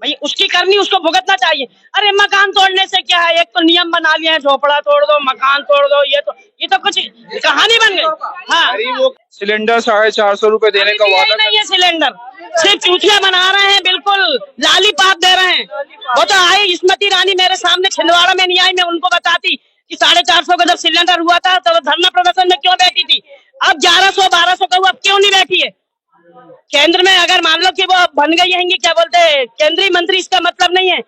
भाई उसकी करनी उसको भुगतना चाहिए। अरे मकान तोड़ने से क्या है, एक तो नियम बना लिए हैं, झोपड़ा तोड़ दो, मकान तोड़ दो, ये तो कुछ कहानी बन गई। हाँ, वो सिलेंडर 450 रुपए देने का वादा नहीं है सिलेंडर, सिर्फ चूतिया बना रहे हैं, बिल्कुल लालीपाप दे रहे हैं। वो तो आई स्मृति ईरानी मेरे सामने छिंदवाड़ा में नहीं आई, मैं उनको बताती कि 450 का जब सिलेंडर हुआ था तो धरना प्रदर्शन में क्यों बैठी थी। अब 1100-1200 का हुआ, क्यों नहीं बैठी है। केंद्र में अगर मान लो कि वो बन गई है, क्या बोलते हैं, केंद्रीय मंत्री, इसका मतलब नहीं है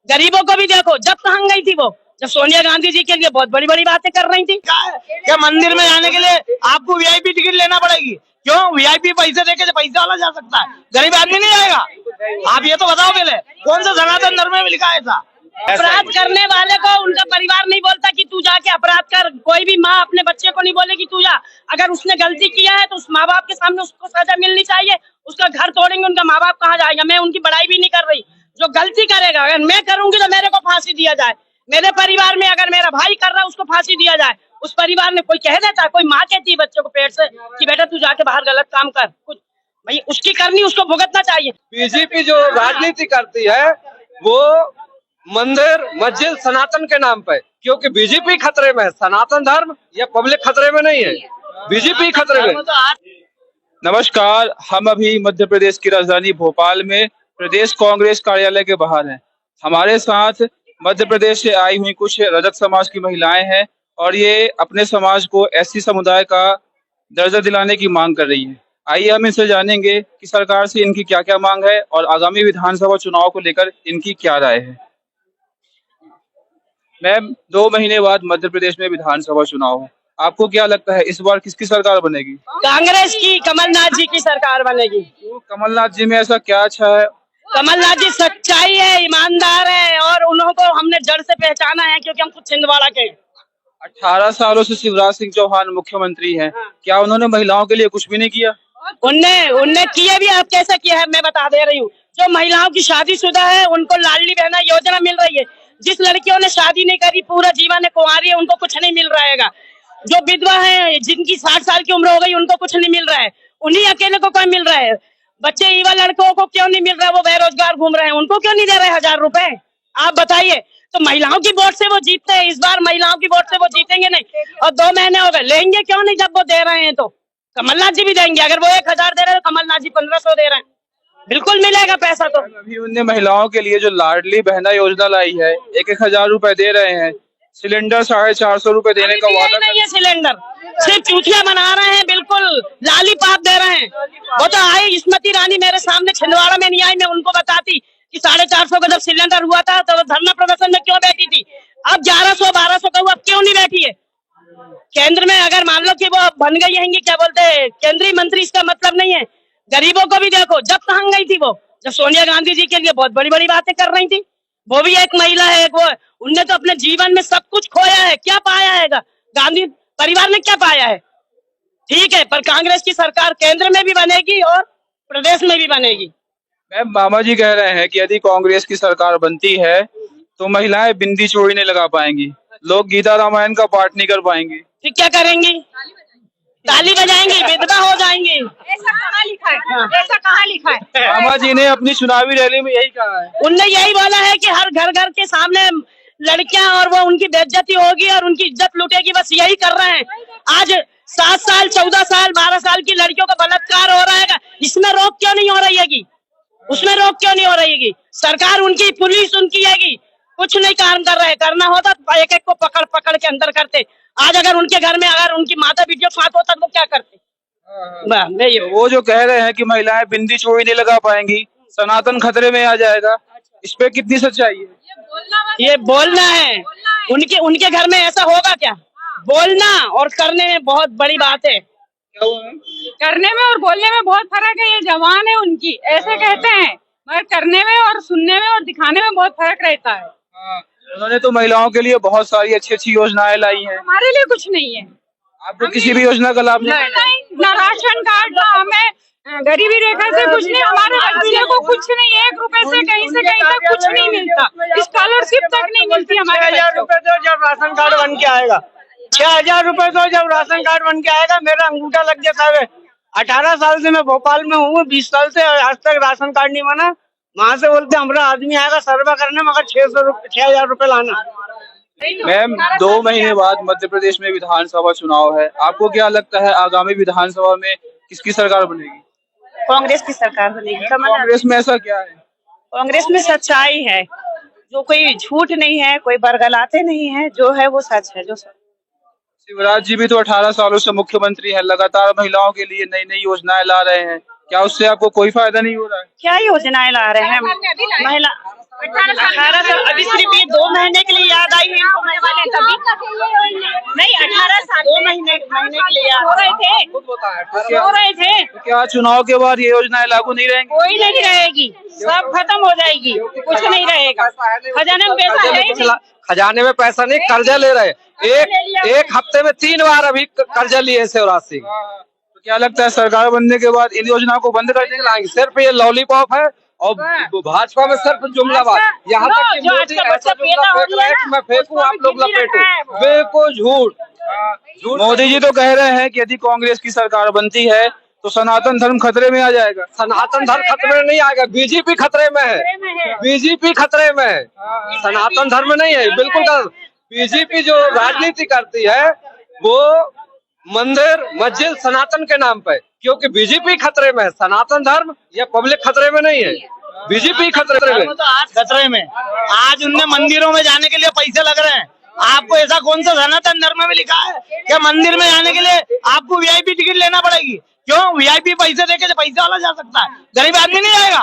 गरीबों को भी देखो। जब कहाँ गई थी वो, जब सोनिया गांधी जी के लिए बहुत बड़ी बड़ी बातें कर रही थी। क्या मंदिर में जाने के लिए आपको वीआईपी टिकट लेना पड़ेगी? क्यों? वीआईपी पैसे देके पैसा वाला जा सकता है, गरीब आदमी नहीं जाएगा। आप ये तो बताओ पहले, कौन सा सनातन धर्म में लिखा है था? अपराध करने वाले को उनका परिवार नहीं बोलता कि तू जाके अपराध कर। कोई भी माँ अपने बच्चे को नहीं बोलेगी तू जा। अगर उसने गलती किया है तो उस माँ बाप के सामने उसको सजा मिलनी चाहिए। उसका घर तोड़ेंगे, उनका माँ बाप कहाँ जाएगा। मैं उनकी बड़ाई भी नहीं कर रही, जो गलती करेगा, अगर मैं करूंगी तो मेरे को फांसी दिया जाए। मेरे परिवार में अगर मेरा भाई कर रहा है उसको फांसी दिया जाए। उस परिवार में कोई कह देता है, कोई माँ कहती है बच्चों को पेट से कि बेटा तू जाके बाहर गलत काम कर, कुछ भाई उसकी करनी उसको भुगतना चाहिए। बीजेपी जो राजनीति करती है वो मंदिर मस्जिद सनातन के नाम पे, क्योंकि बीजेपी खतरे में है, सनातन धर्म या पब्लिक खतरे में नहीं है, बीजेपी खतरे में। नमस्कार, हम अभी मध्य प्रदेश की राजधानी भोपाल में प्रदेश कांग्रेस कार्यालय के बाहर हैं। हमारे साथ मध्य प्रदेश से आई हुई कुछ रजक समाज की महिलाएं हैं और ये अपने समाज को एससी समुदाय का दर्जा दिलाने की मांग कर रही हैं। आइए हम इनसे जानेंगे कि सरकार से इनकी क्या क्या मांग है और आगामी विधानसभा चुनाव को लेकर इनकी क्या राय है। मैम, 2 महीने बाद मध्य प्रदेश में विधानसभा चुनाव है, आपको क्या लगता है इस बार किसकी सरकार बनेगी? कांग्रेस की, कमलनाथ जी की सरकार बनेगी। तो कमलनाथ जी में ऐसा क्या अच्छा है? कमलनाथ जी सच्चाई है, ईमानदार है और उनको हमने जड़ से पहचाना है, क्योंकि हम खुद छिंदवाड़ा के हैं। 18 सालों से शिवराज सिंह चौहान मुख्यमंत्री हैं। क्या उन्होंने महिलाओं के लिए कुछ भी नहीं किया? उनने किए भी। आप कैसा किया है मैं बता दे रही हूँ। जो महिलाओं की शादीशुदा है उनको लाडली बहना योजना मिल रही है। जिस लड़कियों ने शादी नहीं करी, पूरा जीवन कुंवारी है, उनको कुछ नहीं मिल रहेगा। जो विधवा है, जिनकी 60 साल की उम्र हो गई, उनको कुछ नहीं मिल रहा है। उन्हीं अकेले को कोई मिल रहा है। बच्चे युवा लड़कों को क्यों नहीं मिल रहा है? वो बेरोजगार घूम रहे हैं, उनको क्यों नहीं दे रहे 1000 रुपए? आप बताइए। तो महिलाओं की वोट से वो जीतते हैं, इस बार महिलाओं की वोट से वो जीतेंगे नहीं। और 2 महीने हो गए, लेंगे क्यों नहीं जब वो दे रहे हैं? तो कमलनाथ जी भी देंगे। अगर वो 1000 दे रहे हैं तो कमलनाथ जी 1500 दे रहे हैं, बिल्कुल मिलेगा पैसा। तो अभी उनने महिलाओं के लिए जो लाडली बहना योजना लाई है, 1-1000 रुपए दे रहे हैं। सिलेंडर 450 रुपए देने का वादा नहीं है सिलेंडर, सिर्फ चूतिया बना रहे हैं, बिल्कुल लालीपाप दे रहे हैं। वो तो आई स्मृति ईरानी मेरे सामने छिंदवाड़ा में नहीं आई, मैं उनको बताती कि 450 का जब सिलेंडर हुआ था तो धरना प्रदर्शन में क्यों बैठी थी। अब 1100-1200 का हुआ, क्यों नहीं बैठी है। केंद्र में अगर मान लो कि वो बन गई है, क्या बोलते हैं, केंद्रीय मंत्री, इसका मतलब नहीं है गरीबों को भी देखो। जब कहाँ गई थी वो, जब सोनिया गांधी जी के लिए बहुत बड़ी बड़ी बातें कर रही थी। वो भी एक महिला है, वो उनने तो अपने जीवन में सब कुछ खोया है, क्या पाया है गांधी परिवार ने, क्या पाया है? ठीक है, पर कांग्रेस की सरकार केंद्र में भी बनेगी और प्रदेश में भी बनेगी। मैम, मामा जी कह रहे हैं कि यदि कांग्रेस की सरकार बनती है तो महिलाएं बिंदी चोरी नहीं लगा पाएंगी, लोग गीता रामायण का पाठ नहीं कर पाएंगे। फिर क्या करेंगी? ताली बजाएंगी, विधवा हो जाएंगी। ऐसा कहाँ लिखा है? ऐसा कहाँ लिखा है? मामा जी ने अपनी चुनावी रैली में यही कहा है। उनने यही बोला है कि हर घर घर के सामने लड़कियां, और वो उनकी बेइज्जती होगी और उनकी इज्जत लूटेगी, बस यही कर रहे हैं। आज 7 साल 14 साल 12 साल की लड़कियों का बलात्कार हो रहा है, इसमें रोक क्यों नहीं हो रही है? उसमें रोक क्यों नहीं हो रही है? सरकार उनकी, पुलिस उनकी है, कुछ नहीं काम कर रहे। करना होता तो एक एक को पकड़ पकड़ के अंदर करते। आज अगर उनके घर में अगर उनकी माता वीडियो साथ होता तो वो क्या करते? वो जो कह रहे हैं कि महिलाएं बिंदी चोरी नहीं लगा पाएंगी, सनातन खतरे में आ जाएगा, इस पे कितनी सच्चाई है? ये बोलना है। उनके घर में ऐसा होगा क्या? बोलना और करने में बहुत बड़ी बात है। करने में और बोलने में बहुत फर्क है। ये जवान है उनकी, ऐसे कहते हैं, मगर करने में और सुनने में और दिखाने में बहुत फर्क रहता है। उन्होंने तो महिलाओं के लिए बहुत सारी अच्छी अच्छी योजनाएं लाई हैं। हमारे लिए कुछ नहीं है। आपको किसी भी योजना का लाभ नहीं? ना राशन कार्ड, ना हमें गरीबी रेखा से कुछ नहीं, हमारे बच्चे को कुछ नहीं, 1 रुपए से कहीं तक कुछ नहीं मिलता, स्कॉलरशिप तक नहीं मिलती हमारे। 6000 रुपए दो जब राशन कार्ड बन के आएगा, 6000 रुपए दो जब राशन कार्ड बन के आएगा। मेरा अंगूठा लग गया साहब। 18 साल से मैं भोपाल में हूँ, 20 साल से आज तक राशन कार्ड नहीं बना। वहाँ से बोलते हमारा आदमी आएगा सर्वे करने, मगर 6,000 रुपये लाना। मैम 2 महीने बाद मध्य प्रदेश में विधानसभा चुनाव है, आपको क्या लगता है आगामी विधानसभा में किसकी सरकार बनेगी? कांग्रेस की सरकार बनेगी। कांग्रेस में ऐसा क्या है? कांग्रेस में सच्चाई है, जो कोई झूठ नहीं है, कोई बरगलाते नहीं है, जो है वो सच है। शिवराज जी भी तो 18 सालों से मुख्यमंत्री हैं, लगातार महिलाओं के लिए नई नई योजनाएं ला रहे हैं, क्या उससे आपको कोई फायदा नहीं हो रहा है? क्या योजनाएं ला रहे हैं महिला? 18 साल अभी सिर्फ ये 2 महीने के लिए याद आई है इनको नहीं, 18 साल 2 महीने के लिए याद हो रहे थे। तो क्या चुनाव के बाद ये योजनाएं लागू नहीं रहेंगी? कोई नहीं रहेगी, सब खत्म हो जाएगी, कुछ नहीं रहेगा। खजाने में पैसा है ही नहीं। खजाने में पैसा नहीं, कर्जा ले रहे। एक हफ्ते में 3 बार अभी कर्जा लिए शिवराज सिंह। तो क्या लगता है सरकार बनने के बाद इन योजनाओं को बंद कर देंगे? सिर्फ ये लॉलीपॉप है और भाजपा में सिर्फ जुमलाबाद। यहाँ तक कि मोदी ऐसा जुमला फेंक रहे हैं कि मैं फेंकूं आप लोग लपेटो, बिल्कुल झूठ। मोदी जी तो कह रहे हैं कि यदि कांग्रेस की सरकार बनती है तो सनातन धर्म खतरे में आ जाएगा। सनातन धर्म खतरे में नहीं आएगा, बीजेपी खतरे में है, बीजेपी खतरे में है, सनातन धर्म नहीं है। बिल्कुल बीजेपी जो राजनीति करती है वो मंदिर मस्जिद सनातन के नाम पे, क्योंकि बीजेपी खतरे में है, सनातन धर्म या पब्लिक खतरे में नहीं है, बीजेपी खतरे में। खतरे में आज उनने मंदिरों में जाने के लिए पैसे लग रहे हैं। आपको ऐसा कौन सा सनातन धर्म में लिखा है कि मंदिर में जाने के लिए आपको वीआईपी टिकट लेना पड़ेगी? क्यों? वीआईपी पैसे देके पैसे वाला जा सकता है, गरीब आदमी नहीं आएगा।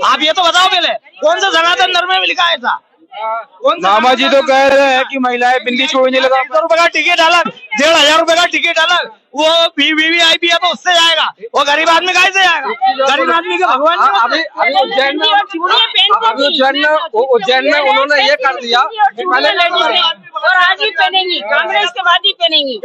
आप ये तो बताओ पहले, कौन सा सनातन धर्म में लिखा है ऐसा? मामा जी तो कह रहे हैं कि महिलाएं बिंदी छोड़ने लगा। 100 रुपए का टिकट अलग, 1,500 रुपए का टिकट अलग, वो वीवीआईपी है तो उससे जाएगा, वो गरीब आदमी कहाँ से जाएगा? गरीब आदमी के भगवान अभी उज्जैन में उन्होंने ये कर दिया, और आज ही पहनेंगी, कांग्रेस के बाद ही पहनेंगी,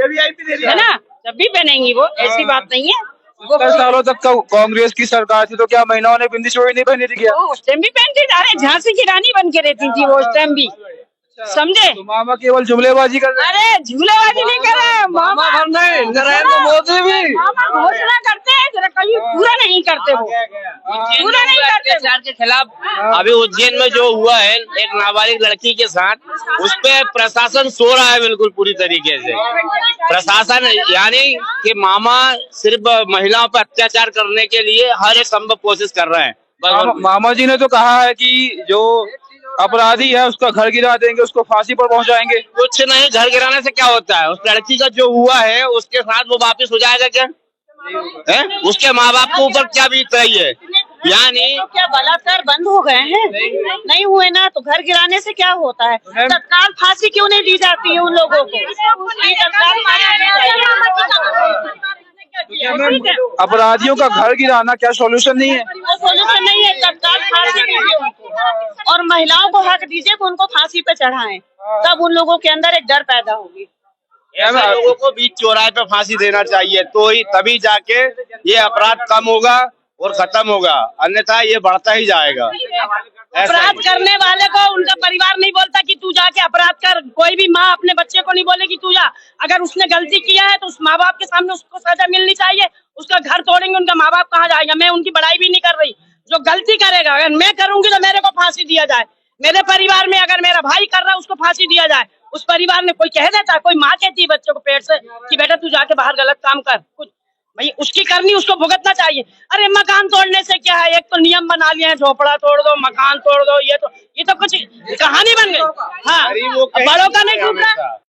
है ना? जब भी पहनेंगी वो, ऐसी बात नहीं है। 10 सालों तक कांग्रेस की सरकार थी तो क्या महिलाओं ने बिंदी चोरी नहीं पहनी थी क्या? उस टाइम भी पहनती थी, अरे झांसी की रानी बन के रहती थी वो उस टाइम भी, समझे? तो मामा केवल जुमलेबाजी कर रहे हैं। अरे झूलेबाजी नहीं कर रहे, मामा नहीं, नरेंद्र मोदी भी मामा घोषणा करते हैं, जरा कभी पूरा नहीं करते, वो पूरा नहीं करते। अत्याचार के खिलाफ अभी उज्जैन में जो हुआ है एक नाबालिग लड़की के साथ, उस पे प्रशासन सो रहा है बिल्कुल पूरी तरीके से। प्रशासन यानी कि मामा सिर्फ महिलाओं पर अत्याचार करने के लिए हर एक संभव कोशिश कर रहे हैं। मामा जी ने तो कहा है कि जो अपराधी है उसका घर गिरा देंगे, उसको फांसी पर पहुंचाएंगे। कुछ नहीं, घर गिराने से क्या होता है? उस लड़की का जो हुआ है उसके साथ वो वापस हो जाएगा क्या? है? उसके माँ बाप के ऊपर क्या बीत रही है? यानी क्या बलात्कार बंद हो गए हैं? नहीं हुए ना, तो घर गिराने से क्या होता है? तत्काल फांसी क्यों नहीं दी जाती है उन लोगों को? तत्काल फांसी दी जाएगी। अपराधियों का घर गिराना क्या सॉल्यूशन नहीं है? वो सॉल्यूशन नहीं है, तत्काल फांसी दीजिए उनको, और महिलाओं को हक दीजिए कि उनको फांसी पे चढ़ाएं, तब उन लोगों के अंदर एक डर पैदा होगी। ऐसे लोगों को बीच चौराहे पे फांसी देना चाहिए, तो ही तभी जाके ये अपराध कम होगा और खत्म होगा, अन्यथा ये बढ़ता ही जाएगा। अपराध करने वाले को उनका परिवार नहीं बोलता कि तू जाके अपराध कर, कोई भी माँ अपने बच्चे को नहीं बोलेगी तू जा। अगर उसने गलती किया है तो उस माँ बाप के सामने उसको सजा मिलनी चाहिए। उसका घर तोड़ेंगे, उनका माँ बाप कहाँ जाएगा? मैं उनकी बड़ाई भी नहीं कर रही, जो गलती करेगा, अगर मैं करूंगी तो मेरे को फांसी दिया जाए। मेरे परिवार में अगर मेरा भाई कर रहा है उसको फांसी दिया जाए। उस परिवार में कोई कह देता है, कोई माँ कहती है बच्चों को पेट से कि बेटा तू जाके बाहर गलत काम कर, कुछ भाई उसकी करनी, उसको भुगतना चाहिए। अरे मकान तोड़ने से क्या है? एक तो नियम बना लिया है, झोपड़ा तोड़ दो, मकान तोड़ दो, ये तो कुछ कहानी बन गई। हाँ, बड़ों का नहीं टूट रहा।